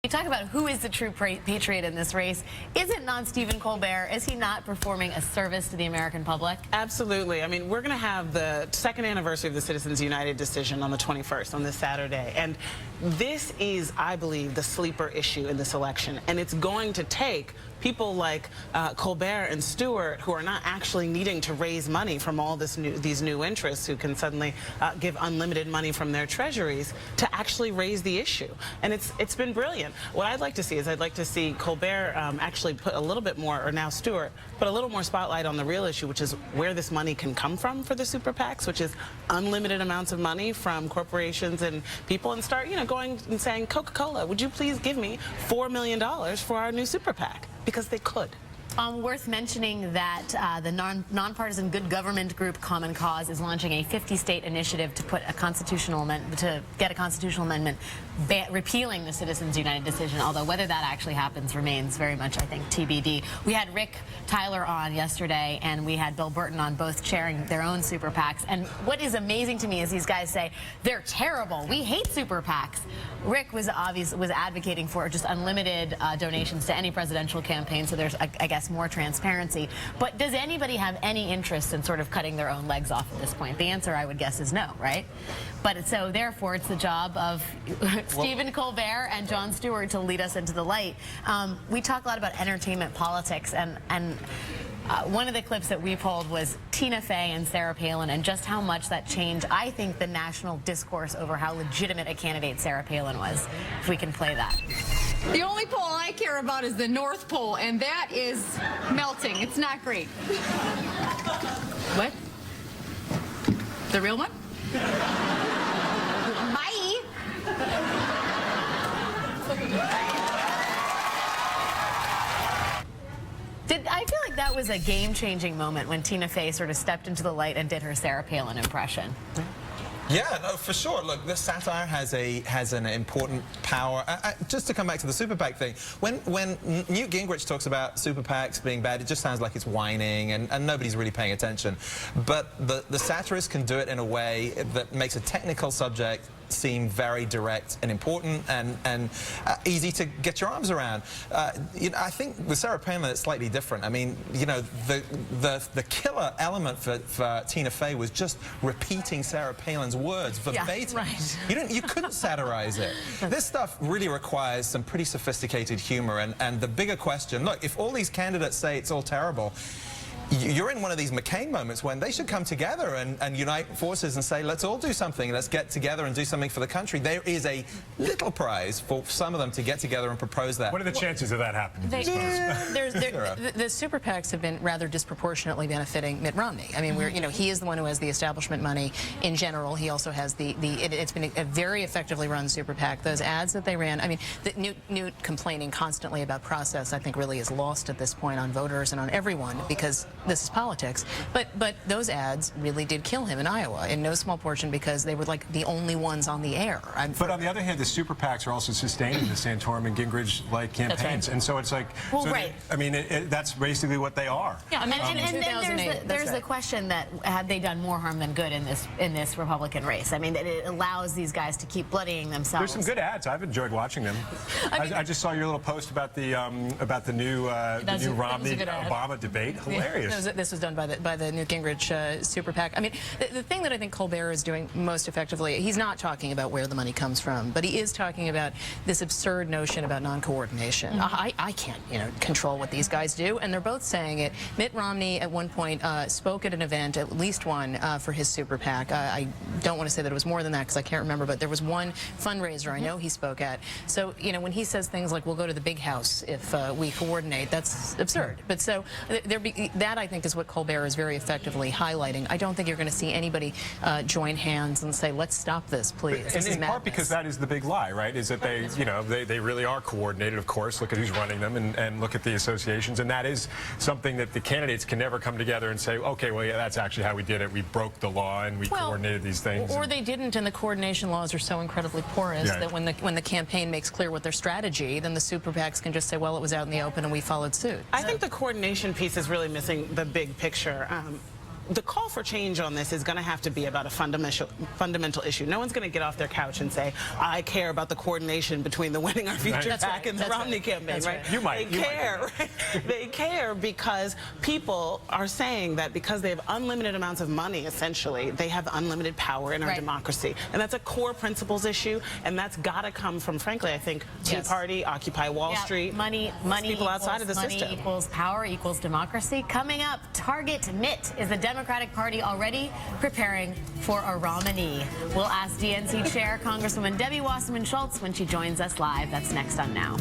You talk about who is the true patriot in this race. Is it not Stephen Colbert? Is he not performing a service to the American public? Absolutely. I mean, we're going to have the second anniversary of the Citizens United decision on the 21st, on this Saturday. And this is, I believe, the sleeper issue in this election. And it's going to take people like Colbert and Stewart, who are not actually needing to raise money from all these new interests who can suddenly give unlimited money from their treasuries, to actually raise the issue. And it's been brilliant. What I'd like to see is I'd like to see Colbert actually put a little bit more, or now Stewart, put a little more spotlight on the real issue, which is where this money can come from for the super PACs, which is unlimited amounts of money from corporations and people, and start, going and saying, Coca-Cola, would you please give me $4 million for our new super PAC? Because they could. Worth mentioning that the nonpartisan good government group Common Cause is launching a 50-state initiative to put a constitutional amendment, to get a constitutional amendment repealing the Citizens United decision, although whether that actually happens remains very much, I think, TBD. We had Rick Tyler on yesterday, and we had Bill Burton on, both chairing their own super PACs. And what is amazing to me is these guys say, they're terrible, we hate super PACs. Rick was advocating for just unlimited donations to any presidential campaign, so there's, I guess, more transparency. But does anybody have any interest in sort of cutting their own legs off at this point? The answer, I would guess, is no, right? But so therefore, it's the job of Stephen Colbert and Jon Stewart to lead us into the light. We talk a lot about entertainment politics, and one of the clips that we pulled was Tina Fey and Sarah Palin, and just how much that changed, I think, the national discourse over how legitimate a candidate Sarah Palin was. If we can play that. The only pole I care about is the North Pole, and that is melting. It's not great. What? The real one? Bye. I feel like that was a game-changing moment when Tina Fey sort of stepped into the light and did her Sarah Palin impression. Yeah, no, for sure. Look, this satire has an important power. Just to come back to the super PAC thing, when Newt Gingrich talks about super PACs being bad, it just sounds like it's whining, and nobody's really paying attention. But the satirist can do it in a way that makes a technical subject seem very direct and important and easy to get your arms around. I think with Sarah Palin it's slightly different. I mean, the killer element for Tina Fey was just repeating Sarah Palin's words verbatim. Yeah, right. You couldn't satirize it. This stuff really requires some pretty sophisticated humor, and the bigger question, look, if all these candidates say it's all terrible, you're in one of these McCain moments when they should come together and unite forces and say, let's all do something, let's get together and do something for the country. There is a little prize for some of them to get together and propose that. What are the chances of that happening? The super PACs have been rather disproportionately benefiting Mitt Romney. I mean, he is the one who has the establishment money in general. He also has it's been a very effectively run super PAC. Those ads that they ran, I mean, Newt complaining constantly about process, I think really is lost at this point on voters and on everyone, because this is politics. But those ads really did kill him in Iowa, in no small portion because they were like the only ones on the air. But on the other hand, the super PACs are also sustaining the Santorum and Gingrich-like campaigns. Right. And so it's like, well, right. I mean, that's basically what they are. Yeah, and then there's the question that had they done more harm than good in this Republican race? I mean, it allows these guys to keep bloodying themselves. There's some good ads. I've enjoyed watching them. I just saw your little post about the new Romney-Obama debate. Hilarious. This was done by the Newt Gingrich super PAC. I mean, the thing that I think Colbert is doing most effectively, he's not talking about where the money comes from, but he is talking about this absurd notion about non-coordination. I can't, control what these guys do, and they're both saying it. Mitt Romney at one point spoke at an event, at least one, for his super PAC. I don't want to say that it was more than that because I can't remember, but there was one fundraiser I know he spoke at. So, when he says things like, we'll go to the big house if we coordinate, that's absurd. But so that, I think, is what Colbert is very effectively highlighting. I don't think you're going to see anybody join hands and say, let's stop this, please. And in part because that is the big lie, right? Is that they really are coordinated, of course. Look at who's running them and look at the associations. And that is something that the candidates can never come together and say, okay, well, yeah, that's actually how we did it. We broke the law and we coordinated these things. Or they didn't, and the coordination laws are so incredibly porous that when the campaign makes clear what their strategy, then the super PACs can just say, well, it was out in the open and we followed suit. I think the coordination piece is really missing the big picture. the call for change on this is going to have to be about a fundamental issue. No one's going to get off their couch and say, I care about the coordination between the Winning Our Future PAC and the Romney campaign, right? You might. They care. Right? They care because people are saying that because they have unlimited amounts of money, essentially, they have unlimited power in our democracy. And that's a core principles issue, and that's got to come from, frankly, I think, Tea Party, Occupy Wall Street, money people outside of the money system. equals power equals democracy. Coming up, Target Knit. Is the Democratic Party already preparing for a Romney? We'll ask DNC Chair Congresswoman Debbie Wasserman Schultz when she joins us live. That's next on Now.